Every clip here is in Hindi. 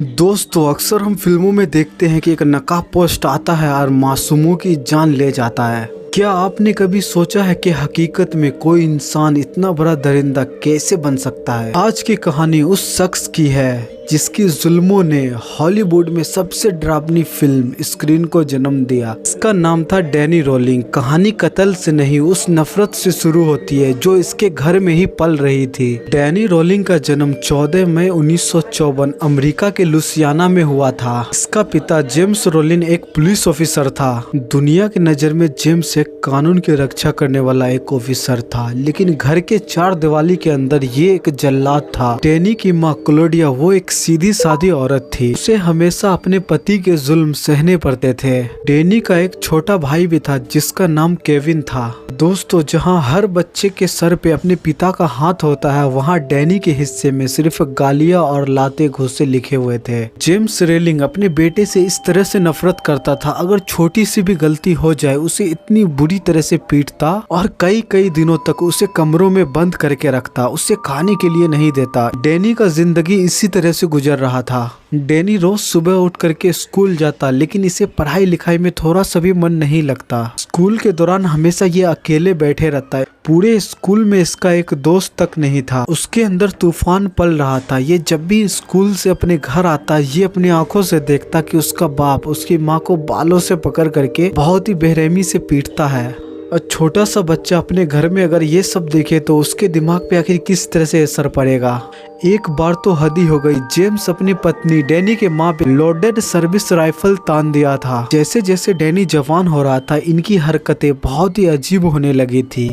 दोस्तों अक्सर हम फिल्मों में देखते हैं कि एक नकाब पोस्ट आता है और मासूमों की जान ले जाता है। क्या आपने कभी सोचा है कि हकीकत में कोई इंसान इतना बड़ा दरिंदा कैसे बन सकता है? आज की कहानी उस शख्स की है जिसकी जुल्मों ने हॉलीवुड में सबसे डरावनी फिल्म स्क्रीन को जन्म दिया। इसका नाम था डैनी रोलिंग। कहानी कत्ल से नहीं, उस नफरत से शुरू होती है जो इसके घर में ही पल रही थी। डैनी रोलिंग का जन्म 14 मई 1954 अमेरिका के लुसियाना में हुआ था। इसका पिता जेम्स रोलिंग एक पुलिस ऑफिसर था। दुनिया की नजर में जेम्स एक कानून की रक्षा करने वाला एक ऑफिसर था, लेकिन घर के चार दीवारी के अंदर ये एक जल्लाद था। डैनी की माँ क्लोडिया वो एक सीधी सादी औरत थी। उसे हमेशा अपने पति के जुल्म सहने पड़ते थे। डैनी का एक छोटा भाई भी था जिसका नाम केविन था। दोस्तों, जहां हर बच्चे के सर पे अपने पिता का हाथ होता है, वहां डैनी के हिस्से में सिर्फ गालियां और लाते घूंसे लिखे हुए थे। जेम्स रेलिंग अपने बेटे से इस तरह से नफरत करता था, अगर छोटी सी भी गलती हो जाए उसे इतनी बुरी तरह से पीटता और कई कई दिनों तक उसे कमरों में बंद करके रखता, उसे खाने के लिए नहीं देता। डैनी का जिंदगी इसी तरह से गुजर रहा था। डैनी रोज सुबह उठ करके स्कूल जाता, लेकिन इसे पढ़ाई लिखाई में थोड़ा सा भी मन नहीं लगता। स्कूल के दौरान हमेशा ये अकेले बैठे रहता है। पूरे स्कूल में इसका एक दोस्त तक नहीं था। उसके अंदर तूफान पल रहा था। ये जब भी स्कूल से अपने घर आता, ये अपनी आंखों से देखता कि उसका बाप उसकी माँ को बालों से पकड़ करके बहुत ही बेरहमी से पीटता है। और छोटा सा बच्चा अपने घर में अगर ये सब देखे तो उसके दिमाग पे आखिर किस तरह से असर पड़ेगा। एक बार तो हद ही हो गई। जेम्स अपनी पत्नी डैनी के माँ पे लोडेड सर्विस राइफल तान दिया था। जैसे जैसे डैनी जवान हो रहा था, इनकी हरकतें बहुत ही अजीब होने लगी थी।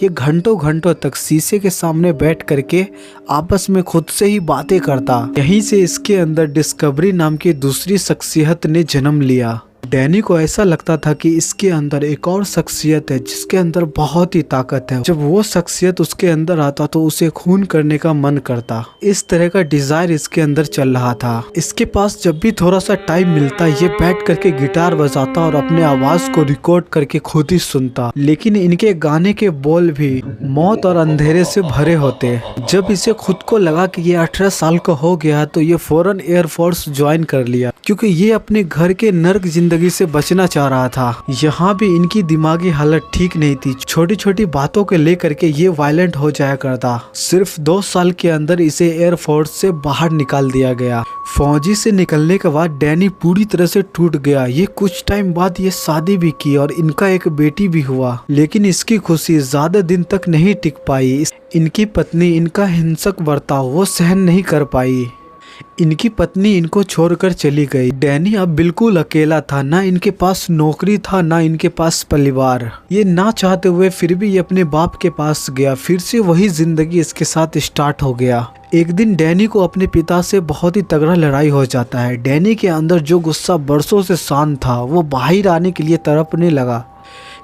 ये घंटों घंटों तक शीशे के सामने बैठ करके आपस में खुद से ही बातें करता। यहीं से इसके अंदर डिस्कवरी नाम की दूसरी शख्सियत ने जन्म लिया। डैनी को ऐसा लगता था कि इसके अंदर एक और शख्सियत है जिसके अंदर बहुत ही ताकत है। जब वो शख्सियत उसके अंदर आता तो उसे खून करने का मन करता। इस तरह का डिजायर इसके अंदर चल रहा था। इसके पास जब भी थोड़ा सा टाइम मिलता, ये बैठ करके गिटार बजाता और अपने आवाज को रिकॉर्ड करके खुद ही सुनता। लेकिन इनके गाने के बोल भी मौत और अंधेरे से भरे होते। जब इसे खुद को लगा कि ये 18 साल का हो गया तो ये फौरन एयरफोर्स ज्वाइन कर लिया, क्योंकि ये अपने घर के नर्क जिंदगी से बचना चाह रहा था। यहाँ भी इनकी दिमागी हालत ठीक नहीं थी। छोटी छोटी बातों के लेकर के ये वायलेंट हो जाया करता। सिर्फ 2 साल के अंदर इसे एयरफोर्स से बाहर निकाल दिया गया। फौजी से निकलने के बाद डैनी पूरी तरह से टूट गया। ये कुछ टाइम बाद ये शादी भी की और इनका एक बेटी भी हुआ, लेकिन इसकी खुशी ज्यादा दिन तक नहीं टिक पाई। इनकी पत्नी इनका हिंसक बर्ताव वो सहन नहीं कर पाई। इनकी पत्नी इनको छोड़कर चली गई। डैनी अब बिल्कुल अकेला था। ना इनके पास नौकरी था, ना इनके पास परिवार। ये ना चाहते हुए फिर भी ये अपने बाप के पास गया। फिर से वही जिंदगी इसके साथ स्टार्ट हो गया। एक दिन डैनी को अपने पिता से बहुत ही तगड़ा लड़ाई हो जाता है। डैनी के अंदर जो गुस्सा बरसों से शांत था वो बाहर आने के लिए तड़पने लगा।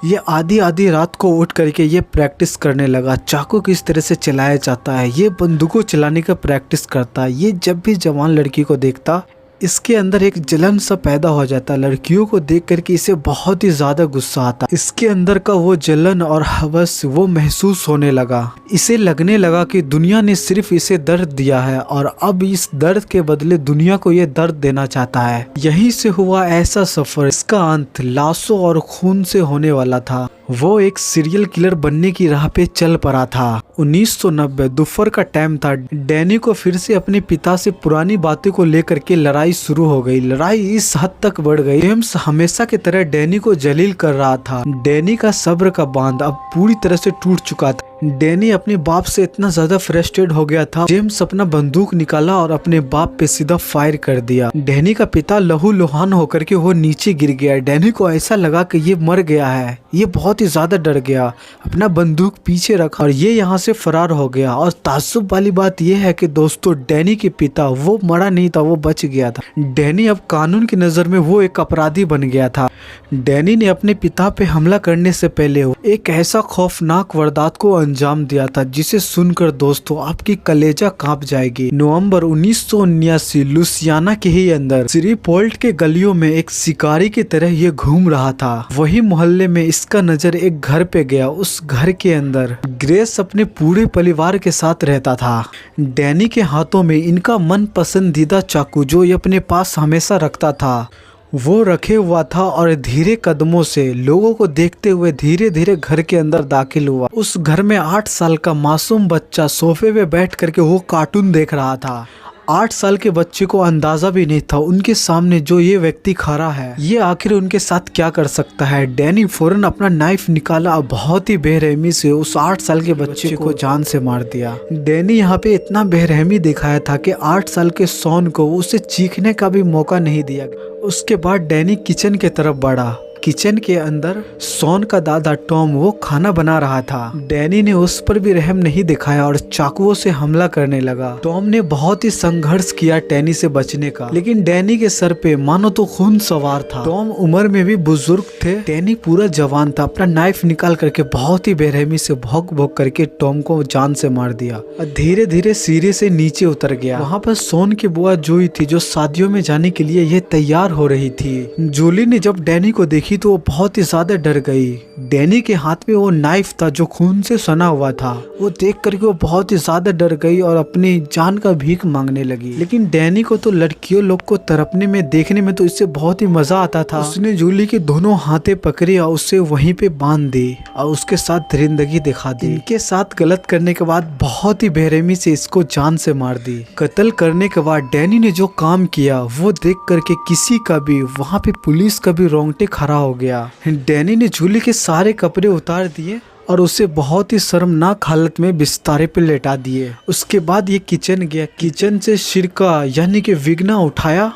ये आधी आधी रात को उठ करके ये प्रैक्टिस करने लगा। चाकू किस तरह से चलाया जाता है, ये बंदूकों चलाने का प्रैक्टिस करता है। ये जब भी जवान लड़की को देखता, इसके अंदर एक जलन सा पैदा हो जाता। लड़कियों को देख करके इसे बहुत ही ज्यादा गुस्सा आता। इसके अंदर का वो जलन और हवस वो महसूस होने लगा। इसे लगने लगा कि दुनिया ने सिर्फ इसे दर्द दिया है और अब इस दर्द के बदले दुनिया को ये दर्द देना चाहता है। यहीं से हुआ ऐसा सफर। इसका अंत लाशों और खून से होने वाला था। वो एक सीरियल किलर बनने की राह पे चल पड़ा था। 1990 दोपहर का टाइम था। डैनी को फिर से अपने पिता से पुरानी बातों को लेकर के लड़ाई शुरू हो गई। लड़ाई इस हद तक बढ़ गई, जेम्स हमेशा की तरह डैनी को जलील कर रहा था। डैनी का सब्र का बांध अब पूरी तरह से टूट चुका था। डैनी अपने बाप से इतना ज्यादा फ्रस्ट्रेट हो गया था। जेम्स अपना बंदूक निकाला और अपने बाप पे सीधा फायर कर दिया। डैनी का पिता लहू लुहान होकर के वो नीचे गिर गया। डैनी को ऐसा लगा कि ये मर गया है। ये बहुत ही ज्यादा डर गया, अपना बंदूक पीछे रखा और ये यहाँ से फरार हो गया। और ताज्जुब वाली बात यह है कि दोस्तों, डैनी के पिता वो मरा नहीं था, वो बच गया था। डैनी अब कानून की नजर में वो एक अपराधी बन गया था। डैनी ने अपने पिता पे हमला करने से पहले एक ऐसा खौफनाक वारदात को अंजाम दिया था, जिसे सुनकर दोस्तों आपकी कलेजा कांप जाएगी। नवंबर 1979 लुसियाना के ही अंदर श्रीपोल्ट के गलियों में एक शिकारी की तरह ये घूम रहा था। वही मोहल्ले में इसका नजर एक घर पे गया। उस घर के अंदर ग्रेस अपने पूरे परिवार के साथ रहता था। डैनी के हाथों में इनका मन पसंदीदा चाकू, जो ये अपने पास हमेशा रखता था, वो रखे हुआ था और धीरे कदमों से लोगों को देखते हुए धीरे धीरे घर के अंदर दाखिल हुआ। उस घर में 8 साल का मासूम बच्चा सोफे पे बैठ करके वो कार्टून देख रहा था। 8 साल के बच्चे को अंदाजा भी नहीं था उनके सामने जो ये व्यक्ति खड़ा है, ये आखिर उनके साथ क्या कर सकता है। डैनी फौरन अपना नाइफ निकाला और बहुत ही बेरहमी से उस 8 साल के बच्चे को जान से मार दिया। डैनी यहाँ पे इतना बेरहमी दिखाया था कि 8 साल के शॉन को उसे चीखने का भी मौका नहीं दिया। उसके बाद डैनी किचन की तरफ बढ़ा। किचन के अंदर शॉन का दादा टॉम वो खाना बना रहा था। डैनी ने उस पर भी रहम नहीं दिखाया और चाकुओं से हमला करने लगा। टॉम ने बहुत ही संघर्ष किया डैनी से बचने का, लेकिन डैनी के सर पे मानो तो खून सवार था। टॉम उम्र में भी बुजुर्ग थे, डैनी पूरा जवान था। अपना नाइफ निकाल करके बहुत ही बेरहमी से भौंक भौंक करके टॉम को जान से मार दिया और धीरे धीरे सीढ़ी से नीचे उतर गया। वहाँ पर शॉन की बुआ जूही थी, जो शादियों में जाने के लिए ये तैयार हो रही थी। जूली ने जब डैनी को देखी तो वो बहुत ही ज्यादा डर गई। डैनी के हाथ में वो नाइफ था जो खून से सना हुआ था। वो देख करके वो बहुत ही ज्यादा डर गई और अपनी जान का भीख मांगने लगी। लेकिन डैनी को तो लड़कियों लोग को तड़पने में देखने में तो इससे बहुत ही मजा आता था। उसने जूली के दोनों हाथे पकड़ी और उसे वहीं पे बांध दी और उसके साथ दरिंदगी दिखा दी। इनके साथ गलत करने के बाद बहुत ही बेरहमी से इसको जान से मार दी। कत्ल करने के बाद डैनी ने जो काम किया वो देख करके किसी का भी, वहाँ पे पुलिस का भी रोंगटे खड़ा हो गया। डैनी ने जूली के सारे कपड़े उतार दिए और उसे बहुत ही शर्मनाक हालत में बिस्तारे पे लेटा दिए। उसके बाद ये किचन गया। किचन से सिरका यानी कि विगना उठाया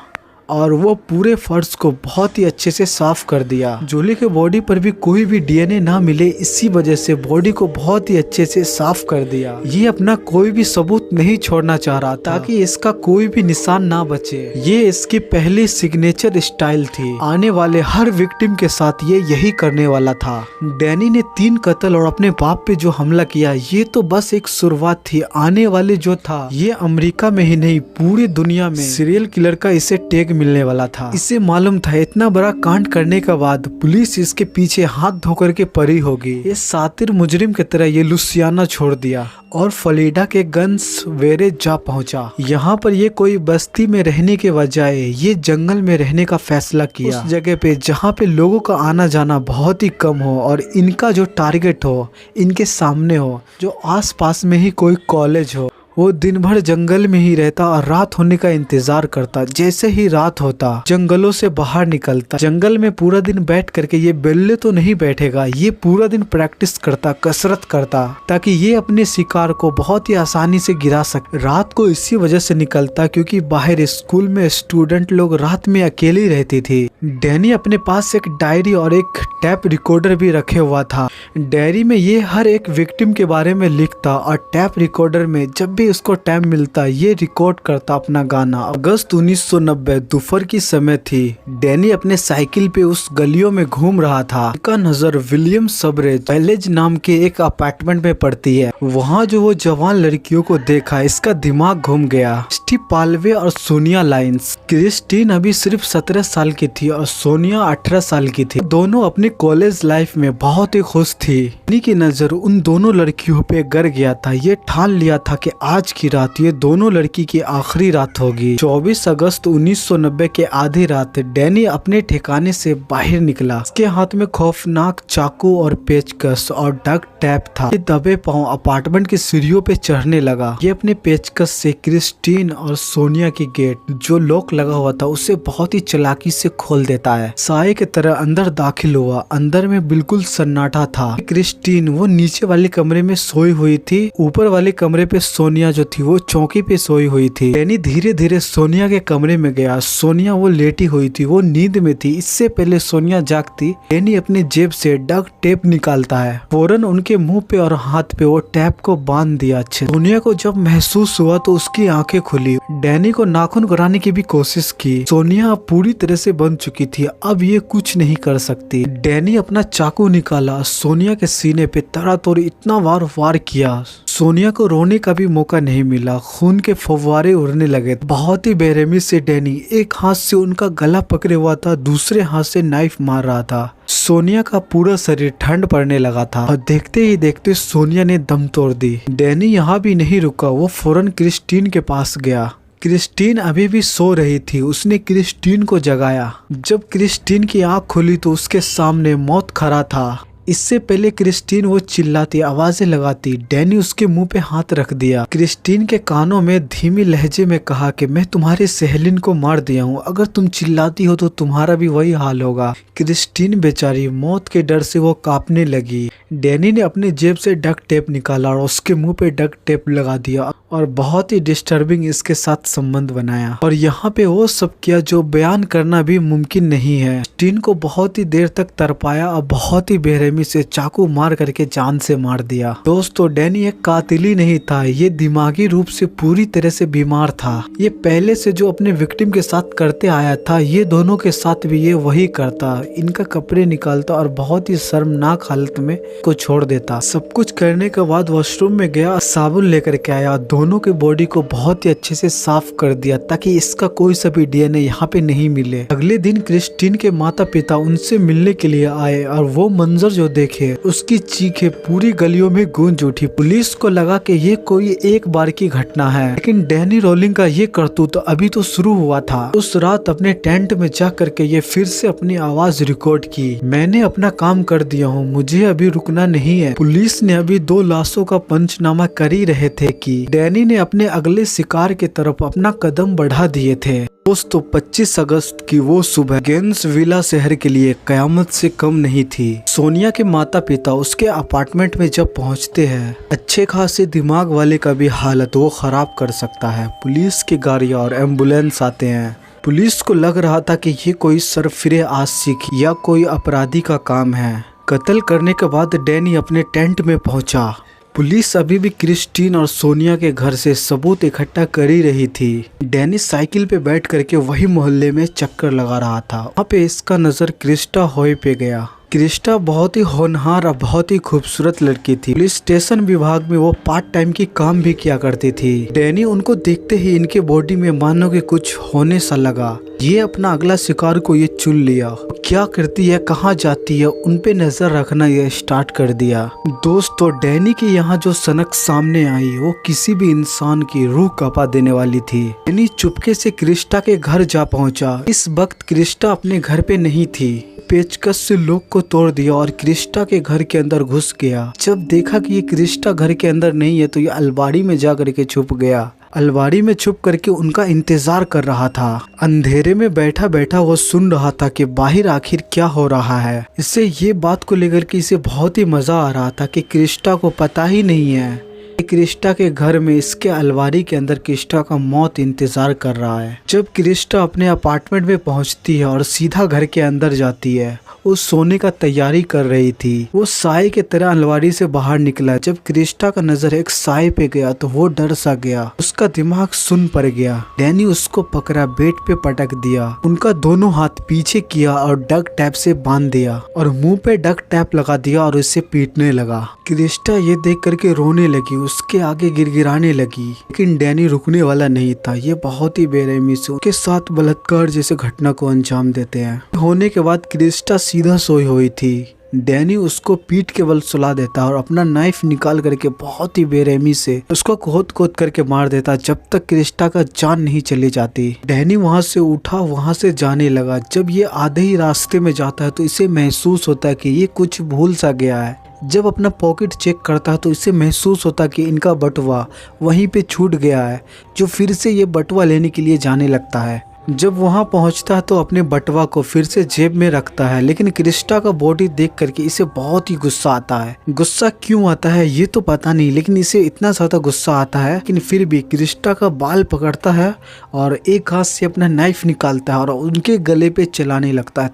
और वो पूरे फर्श को बहुत ही अच्छे से साफ कर दिया। जूली के बॉडी पर भी कोई भी डीएनए ना मिले, इसी वजह से बॉडी को बहुत ही अच्छे से साफ कर दिया। ये अपना कोई भी सबूत नहीं छोड़ना चाह रहा ताकि इसका कोई भी निशान ना बचे। ये इसकी पहली सिग्नेचर स्टाइल थी। आने वाले हर विक्टिम के साथ ये यही करने वाला था। डैनी ने 3 कत्ल और अपने बाप पे जो हमला किया, ये तो बस एक शुरुआत थी। आने वाले जो था, ये अमेरिका में ही नहीं पूरी दुनिया में सीरियल किलर का इसे टैग मिलने वाला था। इसे मालूम था इतना बड़ा कांड करने के बाद पुलिस इसके पीछे हाथ धोकर के पड़ी होगी। ये सातिर मुजरिम की तरह ये लुसियाना छोड़ दिया और फ्लोरिडा के गन्स वेरे जा पहुंचा। यहाँ पर ये कोई बस्ती में रहने के बजाय ये जंगल में रहने का फैसला किया। उस जगह पे जहाँ पे लोगों का आना जाना बहुत ही कम हो और इनका जो टारगेट हो इनके सामने हो, जो आसपास में ही कोई कॉलेज हो। वो दिन भर जंगल में ही रहता और रात होने का इंतजार करता। जैसे ही रात होता जंगलों से बाहर निकलता। जंगल में पूरा दिन बैठ करके ये बेल्ले तो नहीं बैठेगा, ये पूरा दिन प्रैक्टिस करता, कसरत करता, ताकि ये अपने शिकार को बहुत ही आसानी से गिरा सके। रात को इसी वजह से निकलता क्योंकि बाहर स्कूल में स्टूडेंट लोग रात में अकेली रहती थी। डैनी अपने पास एक डायरी और एक टैप रिकॉर्डर भी रखे हुआ था। डायरी में ये हर एक विक्टिम के बारे में लिखता और टैप रिकॉर्डर में जब भी उसको टाइम मिलता ये रिकॉर्ड करता अपना गाना। अगस्त 1990 दोपहर की समय थी। डैनी अपने साइकिल पे उस गलियों में घूम रहा था। उसका नजर विलियम सबरेज पैलेज नाम के एक अपार्टमेंट में पड़ती है। वहाँ जो वो जवान लड़कियों को देखा, इसका दिमाग घूम गया। क्रिस्टी पालवे और सोनिया लाइंस। क्रिस्टीन अभी सिर्फ 17 साल की थी और सोनिया 18 साल की थी। दोनों अपने कॉलेज लाइफ में बहुत ही खुश थी। डैनी की नजर उन दोनों लड़कियों पे गर गया था। ये ठान लिया था कि आज की रात ये दोनों लड़की की आखिरी रात होगी। 24 अगस्त 1990 के आधी रात डैनी अपने ठिकाने से बाहर निकला। उसके हाथ में खौफनाक चाकू और पेचकस और डक टैप था। ये दबे पांव अपार्टमेंट की सीढ़ियों पे चढ़ने लगा। ये अपने पेचकस से क्रिस्टीन और सोनिया की गेट जो लॉक लगा हुआ था उसे बहुत ही चालाकी से खोल देता है। साए की तरह अंदर दाखिल हुआ। अंदर में बिल्कुल सन्नाटा था। क्रिस्टीन वो नीचे वाले कमरे में सोई हुई थी। ऊपर वाले कमरे पे सोनिया सोनिया जो थी वो चौकी पे सोई हुई थी। डैनी धीरे धीरे सोनिया के कमरे में गया। सोनिया वो लेटी हुई थी, वो नींद में थी। इससे पहले सोनिया जागती, डैनी अपने जेब से डक टेप निकालता है। फौरन उनके मुंह पे और हाथ पे वो टैप को बांध दिया अच्छे। सोनिया को जब महसूस हुआ तो उसकी आंखें खुली। डैनी को नाखून कराने की भी कोशिश की। सोनिया पूरी तरह से बन चुकी थी, अब ये कुछ नहीं कर सकती। डैनी अपना चाकू निकाला, सोनिया के सीने पे तड़ातड़ इतना बार वार किया। सोनिया को रोने का भी मौका नहीं मिला, खून के फव्वारे उड़ने लगे। बहुत ही बेरहमी से डैनी एक हाथ से उनका गला पकड़े हुआ था, दूसरे हाथ से नाइफ मार रहा था। सोनिया का पूरा शरीर ठंड पड़ने लगा था और देखते ही देखते सोनिया ने दम तोड़ दी। डैनी यहाँ भी नहीं रुका, वो फौरन क्रिस्टीन के पास गया। क्रिस्टीन अभी भी सो रही थी। उसने क्रिस्टीन को जगाया। जब क्रिस्टीन की आंख खुली तो उसके सामने मौत खड़ा था। इससे पहले क्रिस्टीन वो चिल्लाती, आवाजें लगाती, डैनी उसके मुंह पे हाथ रख दिया। क्रिस्टीन के कानों में धीमी लहजे में कहा कि मैं तुम्हारे सहेलिन को मार दिया हूँ, अगर तुम चिल्लाती हो तो तुम्हारा भी वही हाल होगा। क्रिस्टीन बेचारी मौत के डर से वो कांपने लगी। डैनी ने अपने जेब से डक टेप निकाला और उसके मुंह पे डक टेप लगा दिया और बहुत ही डिस्टर्बिंग इसके साथ संबंध बनाया और यहाँ पे वो सब किया जो बयान करना भी मुमकिन नहीं है। क्रिस्टीन को बहुत ही देर तक तरपाया और बहुत ही बेरहमी से चाकू मार करके जान से मार दिया। दोस्तों, डैनी एक कातिल ही नहीं था, ये दिमागी रूप से पूरी तरह से बीमार था। ये पहले से जो अपने विक्टिम के साथ करते आया था, ये दोनों के साथ भी ये वही करता। इनका कपड़े निकालता और बहुत ही शर्मनाक हालत में को छोड़ देता। सब कुछ करने के बाद वॉशरूम में गया, साबुन लेकर के आया, दोनों के बॉडी को बहुत ही अच्छे से साफ कर दिया ताकि इसका कोई सा भी डीएनए यहाँ पे नहीं मिले। अगले दिन क्रिस्टीन के माता पिता उनसे मिलने के लिए आए और वो मंजर जो देखे, उसकी चीखें पूरी गलियों में गूंज उठी। पुलिस को लगा कि ये कोई एक बार की घटना है, लेकिन डैनी रोलिंग का ये करतूत अभी तो शुरू हुआ था। उस रात अपने टेंट में जा करके ये फिर से अपनी आवाज रिकॉर्ड की, मैंने अपना काम कर दिया हूँ, मुझे अभी रुकना नहीं है। पुलिस ने अभी 2 लाशों का पंचनामा कर ही रहे थे कि डैनी ने अपने अगले शिकार की तरफ अपना कदम बढ़ा दिए थे। दोस्तों, 25 अगस्त की वो सुबह गेंसविला शहर के लिए कयामत से कम नहीं थी। सोनिया के माता पिता उसके अपार्टमेंट में जब पहुंचते हैं, अच्छे खासे दिमाग वाले का भी हालत वो खराब कर सकता है। पुलिस की गाड़ियां और एम्बुलेंस आते हैं। पुलिस को लग रहा था कि ये कोई सरफिरे आशिक या कोई अपराधी का काम है। कत्ल करने के बाद डैनी अपने टेंट में पहुंचा। पुलिस अभी भी क्रिस्टीन और सोनिया के घर से सबूत इकट्ठा कर ही रही थी। डैनी साइकिल पे बैठ करके वही मोहल्ले में चक्कर लगा रहा था। वहाँ पे इसका नजर क्रिस्टा हॉय पे गया। क्रिस्टा बहुत ही होनहार और बहुत ही खूबसूरत लड़की थी। पुलिस स्टेशन विभाग में वो पार्ट टाइम की काम भी किया करती थी। डैनी उनको देखते ही इनके बॉडी में मानो कि कुछ होने सा लगा। ये अपना अगला शिकार को ये चुन लिया। क्या करती है, कहाँ जाती है, उन पे नजर रखना ये स्टार्ट कर दिया। दोस्तों, डैनी की यहाँ जो सनक सामने आई वो किसी भी इंसान की रूह कपा देने वाली थी। डैनी चुपके से क्रिस्टा के घर जा पहुंचा। इस वक्त क्रिस्टा अपने घर पे नहीं थी। पेचकस से लॉक को तोड़ दिया और क्रिस्टा के घर के अंदर घुस गया। जब देखा कि ये क्रिस्टा घर के अंदर नहीं है तो ये अलमारी में जा करके छुप गया। अलमारी में छुप करके उनका इंतजार कर रहा था। अंधेरे में बैठा बैठा वो सुन रहा था कि बाहर आखिर क्या हो रहा है। इससे ये बात को लेकर के इसे बहुत ही मजा आ रहा था कि क्रिस्टा को पता ही नहीं है क्रिस्टा के घर में इसके अलमारी के अंदर क्रिस्टा का मौत इंतजार कर रहा है। जब क्रिस्टा अपने अपार्टमेंट में पहुंचती है और सीधा घर के अंदर जाती है, वो सोने का तैयारी कर रही थी। वो साए के तरह अलमारी से बाहर निकला। जब क्रिस्टा का नजर एक साए पे गया तो वो डर सा गया, उसका दिमाग सुन पड़ गया। डैनी उसको पकड़ा, बेड पे पटक दिया, उनका दोनों हाथ पीछे किया और डक टैप से बांध दिया और मुंह पे डक टैप लगा दिया और उसे पीटने लगा। क्रिस्टा ये देख करके रोने लगी, उसके आगे गिड़गिड़ाने लगी, लेकिन डैनी रुकने वाला नहीं था। ये बहुत ही बेरहमी से उसके साथ बलात्कार जैसे घटना को अंजाम देते हैं। होने के बाद क्रिस्टा सीधा सोई हुई थी। डैनी उसको पीठ के बल सुला देता और अपना नाइफ निकाल करके बहुत ही बेरहमी से उसको खोद खोद करके मार देता जब तक क्रिस्टा का जान नहीं चली जाती। डैनी वहां से उठा, वहां से जाने लगा। जब ये आधे ही रास्ते में जाता है तो इसे महसूस होता है कि ये कुछ भूल सा गया है। जब अपना पॉकेट चेक करता है तो इसे महसूस होता कि इनका बटुआ वहीं पे छूट गया है। जो फिर से ये बटुआ लेने के लिए जाने लगता है। जब वहां पहुंचता है तो अपने बटवा को फिर से जेब में रखता है, लेकिन क्रिस्टा का बॉडी देख करके इसे बहुत ही गुस्सा आता है। गुस्सा क्यों आता है ये तो पता नहीं, लेकिन इसे इतना ज्यादा गुस्सा आता है लेकिन फिर भी क्रिस्टा का बाल पकड़ता है और एक हाथ से अपना नाइफ निकालता है और उनके गले पे चलाने लगता है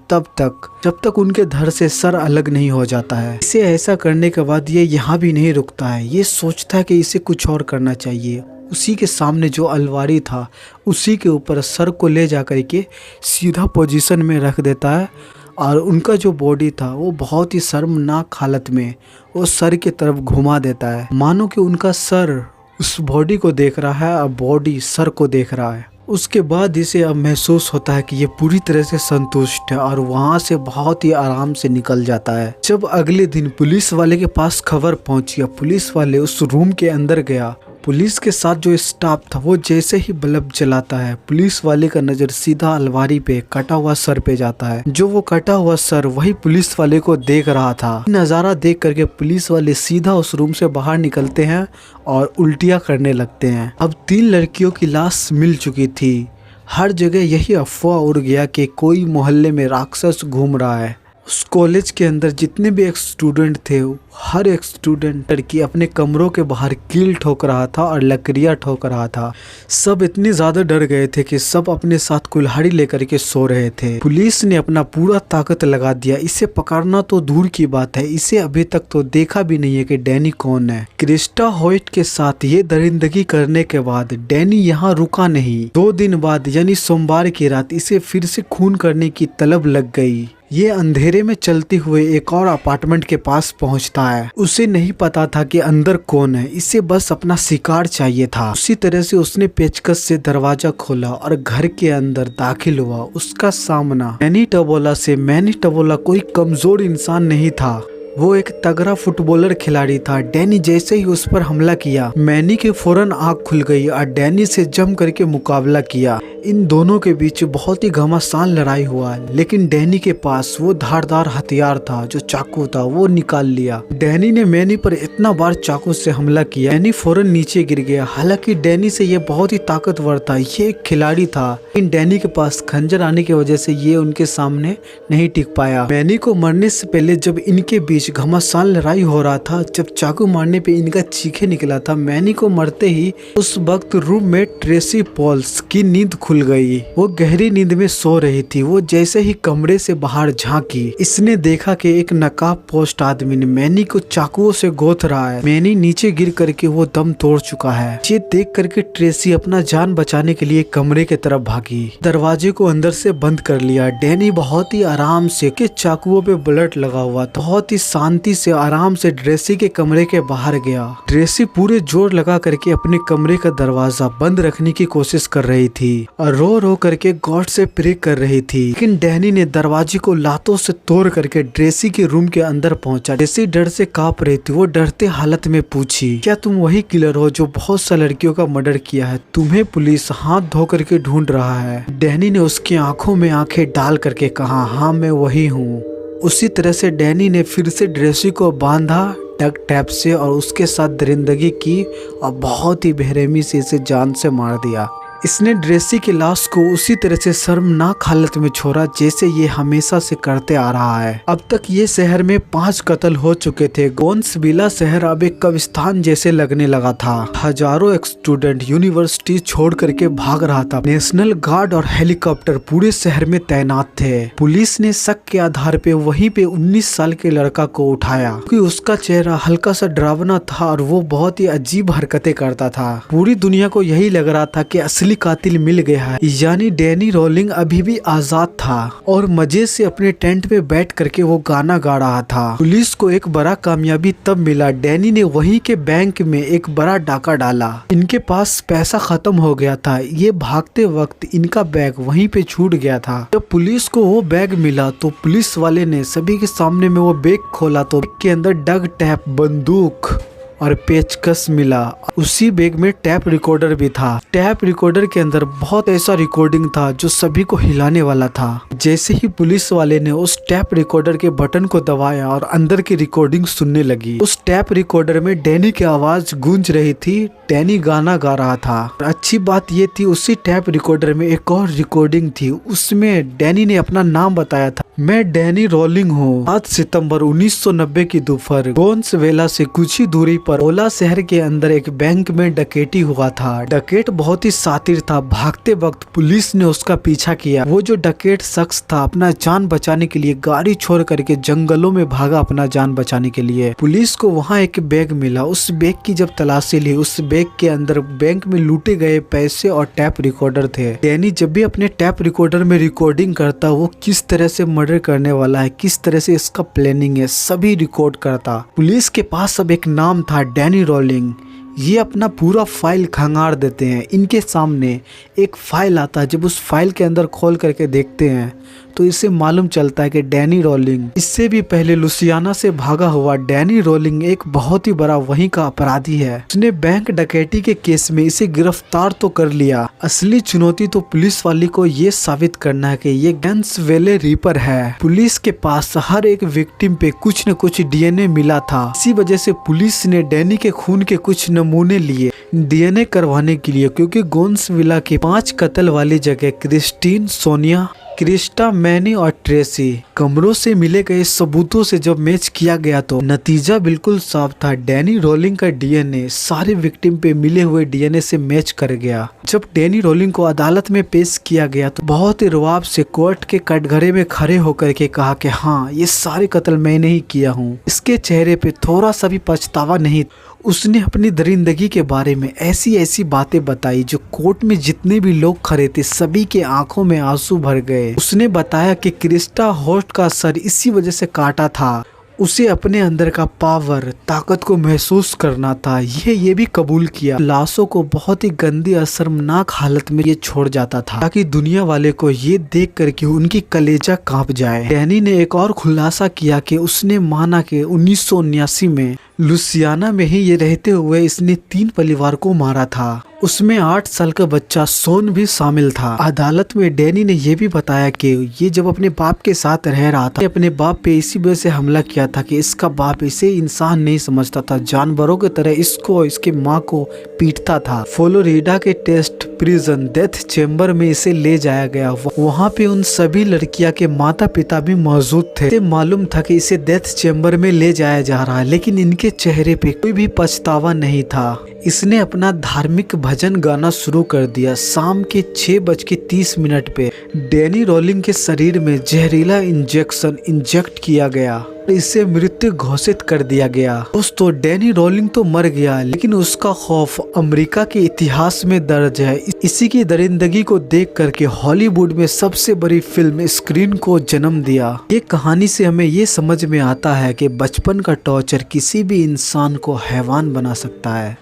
जब तक उनके धड़ से सर अलग नहीं हो जाता है। इसे ऐसा करने के बाद ये यहाँ भी नहीं रुकता है, ये सोचता है कि इसे कुछ और करना चाहिए। उसी के सामने जो अलमारी था उसी के ऊपर सर को ले जा कर के सीधा पोजीशन में रख देता है और उनका जो बॉडी था वो बहुत ही शर्मनाक हालत में वो सर की तरफ घुमा देता है, मानो कि उनका सर उस बॉडी को देख रहा है और बॉडी सर को देख रहा है। उसके बाद इसे अब महसूस होता है कि ये पूरी तरह से संतुष्ट है और वहाँ से बहुत ही आराम से निकल जाता है। जब अगले दिन पुलिस वाले के पास खबर पहुंची, पुलिस वाले उस रूम के अंदर गया। पुलिस के साथ जो स्टाफ था वो जैसे ही बल्ब जलाता है, पुलिस वाले का नजर सीधा अलमारी पे कटा हुआ सर पे जाता है। जो वो कटा हुआ सर वही पुलिस वाले को देख रहा था। नज़ारा देख करके पुलिस वाले सीधा उस रूम से बाहर निकलते हैं और उल्टियाँ करने लगते हैं। अब 3 लड़कियों की लाश मिल चुकी थी। हर जगह यही अफवाह उड़ गया कि कोई मोहल्ले में राक्षस घूम रहा है। उस कॉलेज के अंदर जितने भी एक स्टूडेंट थे, हर एक स्टूडेंट लड़की अपने कमरों के बाहर कील ठोक रहा था और लकड़ियाँ ठोक रहा था। सब इतने ज़्यादा डर गए थे कि सब अपने साथ कुल्हाड़ी लेकर के सो रहे थे। पुलिस ने अपना पूरा ताकत लगा दिया। इसे पकड़ना तो दूर की बात है, इसे अभी तक तो देखा भी नहीं है कि डैनी कौन है। क्रिस्टा होयट के साथ ये दरिंदगी करने के बाद डैनी यहाँ रुका नहीं। 2 दिन बाद यानी सोमवार की रात इसे फिर से खून करने की तलब लग गई। ये अंधेरे में चलते हुए एक और अपार्टमेंट के पास पहुंचता है। उसे नहीं पता था कि अंदर कौन है, इसे बस अपना शिकार चाहिए था। उसी तरह से उसने पेचकस से दरवाजा खोला और घर के अंदर दाखिल हुआ। उसका सामना मैनी टबोला से। मैनी टबोला कोई कमजोर इंसान नहीं था, वो एक तगड़ा फुटबॉलर खिलाड़ी था। डैनी जैसे ही उस पर हमला किया, मैनी के फौरन आंख खुल गई और डैनी से जम करके मुकाबला किया। इन दोनों के बीच बहुत ही घमासान लड़ाई हुआ, लेकिन डैनी के पास वो धारदार हथियार था, जो चाकू था, वो निकाल लिया। डैनी ने मैनी पर इतना बार चाकू से हमला किया, मैनी फौरन नीचे गिर गया। हालांकि डैनी से ये बहुत ही ताकतवर था, ये एक खिलाड़ी था, लेकिन डैनी के पास खंजर आने की वजह से ये उनके सामने नहीं टिक पाया। मैनी को मरने से पहले जब इनके बीच घमासान लड़ाई हो रहा था, जब चाकू मारने पे इनका चीखे निकला था, मैनी को मरते ही उस वक्त रूम में ट्रेसी पॉल्स की नींद खुल गई। वो गहरी नींद में सो रही थी। वो जैसे ही कमरे से बाहर झांकी, इसने देखा कि एक नकाब पोस्ट आदमी ने मैनी को चाकुओं से गोथ रहा है। मैनी नीचे गिर करके वो दम तोड़ चुका है। ये देख करके ट्रेसी अपना जान बचाने के लिए कमरे की तरफ भागी, दरवाजे को अंदर से बंद कर लिया। डैनी बहुत ही आराम से के चाकुओं पे ब्लड लगा हुआ था, बहुत ही शांति से आराम से ट्रेसी के कमरे के बाहर गया। ट्रेसी पूरे जोर लगा करके अपने कमरे का दरवाजा बंद रखने की कोशिश कर रही थी और रो रो करके गॉड से प्रे कर रही थी, लेकिन डैनी ने दरवाजे को लातों से तोड़ करके ट्रेसी के रूम के अंदर पहुंचा। ट्रेसी डर से कांप रही थी। वो डरते हालत में पूछी, क्या तुम वही किलर हो जो बहुत सा लड़कियों का मर्डर किया है? तुम्हें पुलिस हाथ धो करके ढूंढ रहा है। डैनी ने उसकी आंखों में आंखें डाल करके कहा, हाँ मैं वही हूँ। उसी तरह से डैनी ने फिर से ट्रेसी को बांधा डक टैप से और उसके साथ दरिंदगी की और बहुत ही बेरहमी से इसे जान से मार दिया। इसने ट्रेसी की लाश को उसी तरह से शर्मनाक हालत में छोड़ा जैसे ये हमेशा से करते आ रहा है। अब तक ये शहर में 5 कत्ल हो चुके थे। गोन्सविला शहर अब एक कब्रिस्तान जैसे लगने लगा था। हजारों स्टूडेंट यूनिवर्सिटी छोड़ करके भाग रहा था। नेशनल गार्ड और हेलीकॉप्टर पूरे शहर में तैनात थे। पुलिस ने शक के आधार पे वहीं पे 19 साल के लड़का को उठाया, क्योंकि उसका चेहरा हल्का सा डरावना था और वो बहुत ही अजीब हरकतें करता था। पूरी दुनिया को यही लग रहा था कि असली कातिल मिल गया है, यानी डैनी रोलिंग अभी भी आजाद था और मजे से अपने टेंट में बैठ करके वो गाना गा रहा था। पुलिस को एक बड़ा कामयाबी तब मिला, डैनी ने वहीं के बैंक में एक बड़ा डाका डाला। इनके पास पैसा खत्म हो गया था। ये भागते वक्त इनका बैग वहीं पे छूट गया था। जब पुलिस को वो बैग मिला तो पुलिस वाले ने सभी के सामने में वो बैग खोला तो बैग के अंदर डग टैप, बंदूक और पेचकस मिला। उसी बैग में टैप रिकॉर्डर भी था। टैप रिकॉर्डर के अंदर बहुत ऐसा रिकॉर्डिंग था जो सभी को हिलाने वाला था। जैसे ही पुलिस वाले ने उस टैप रिकॉर्डर के बटन को दबाया और अंदर की रिकॉर्डिंग सुनने लगी। उस टैप रिकॉर्डर में डैनी की आवाज गूंज रही थी। डैनी गाना गा रहा था। अच्छी बात ये थी उसी टैप रिकॉर्डर में एक और रिकॉर्डिंग थी। उसमें डैनी ने अपना नाम बताया था, मैं डैनी रॉलिंग हूँ। 7 सितंबर 1990 की दोपहर गोंसवेला से कुछ ही दूरी पर ओला शहर के अंदर एक बैंक में डकैती हुआ था। डकैत बहुत ही शातिर था। भागते वक्त पुलिस ने उसका पीछा किया। वो जो डकैत शख्स था अपना जान बचाने के लिए गाड़ी छोड़ करके जंगलों में भागा अपना जान बचाने के लिए। पुलिस को वहाँ एक बैग मिला। उस बैग की जब तलाशी ली, उस बैग के अंदर बैंक में लूटे गए पैसे और टैप रिकॉर्डर थे। डैनी जब भी अपने टैप रिकॉर्डर में रिकॉर्डिंग करता, वो किस तरह से मर्डर करने वाला है, किस तरह से इसका प्लानिंग है, सभी रिकॉर्ड करता। पुलिस के पास अब एक नाम था, डैनी रॉलिंग। ये अपना पूरा फाइल खंगार देते हैं। इनके सामने एक फाइल आता है। जब उस फाइल के अंदर खोल करके देखते हैं तो इससे मालूम चलता है कि डैनी रॉलिंग, इससे भी पहले लुसियाना से भागा हुआ डैनी रॉलिंग एक बहुत ही बड़ा वहीं का अपराधी है। उसने बैंक डकैती के केस में इसे गिरफ्तार तो कर लिया। असली चुनौती तो पुलिस वाले को ये साबित करना है कि ये गोंसवेले रीपर है। पुलिस के पास हर एक विक्टिम पे कुछ न कुछ डीएनए मिला था। इसी वजह से पुलिस ने डैनी के खून के कुछ नमूने लिए डीएनए करवाने के लिए, क्योंकि गोंसवेला के 5 कत्ल वाली जगह क्रिस्टीन, सोनिया, क्रिस्टा, मैनी और ट्रेसी कमरों से मिले गए सबूतों से जब मैच किया गया तो नतीजा बिल्कुल साफ था। डैनी रॉलिंग का डीएनए सारे विक्टिम पे मिले हुए डीएनए से मैच कर गया। जब डैनी रॉलिंग को अदालत में पेश किया गया तो बहुत ही रुआब से कोर्ट के कटघरे में खड़े होकर के कहा कि हाँ, ये सारे कत्ल मैंने ही किया हूँ। इसके चेहरे पे थोड़ा सा भी पछतावा नहीं। उसने अपनी दरिंदगी के बारे में ऐसी ऐसी बातें बताई जो कोर्ट में जितने भी लोग खड़े थे सभी के आंखों में आंसू भर गए। उसने बताया कि क्रिस्टा होस्ट का सर इसी वजह से काटा था। उसे अपने अंदर का पावर, ताकत को महसूस करना था। ये भी कबूल किया। लाशों को बहुत ही गंदी और शर्मनाक हालत में ये छोड़ जाता था ताकि दुनिया वाले को ये देख करके उनकी कलेजा कांप जाए। डैनी ने एक और खुलासा किया कि उसने माना कि 1979 में लुसियाना में ही ये रहते हुए इसने 3 परिवार को मारा था। उसमें 8 साल का बच्चा सोन भी शामिल था। अदालत में डैनी ने यह भी बताया कि ये जब अपने बाप के साथ रह रहा था, अपने बाप पे इसी वजह से हमला किया था कि इसका बाप इसे इंसान नहीं समझता था, जानवरों की तरह इसको, इसके माँ को पीटता था। फ्लोरिडा के टेस्ट प्रिजन डेथ चेम्बर में इसे ले जाया गया। वहाँ पे उन सभी लड़कियां के माता पिता भी मौजूद थे। मालूम था कि इसे डेथ चेम्बर में ले जाया जा रहा है, लेकिन इनके चेहरे पे कोई भी पछतावा नहीं था। इसने अपना धार्मिक भजन गाना शुरू कर दिया। शाम के 6:30 पे डैनी रॉलिंग के शरीर में जहरीला इंजेक्शन इंजेक्ट किया गया। इसे मृत्यु घोषित कर दिया गया। दोस्तों, डैनी रॉलिंग तो मर गया, लेकिन उसका खौफ अमेरिका के इतिहास में दर्ज है। इसी की दरिंदगी को देख करके हॉलीवुड में सबसे बड़ी फिल्म स्क्रीन को जन्म दिया। ये कहानी से हमें ये समझ में आता है कि बचपन का टॉर्चर किसी भी इंसान को हैवान बना सकता है।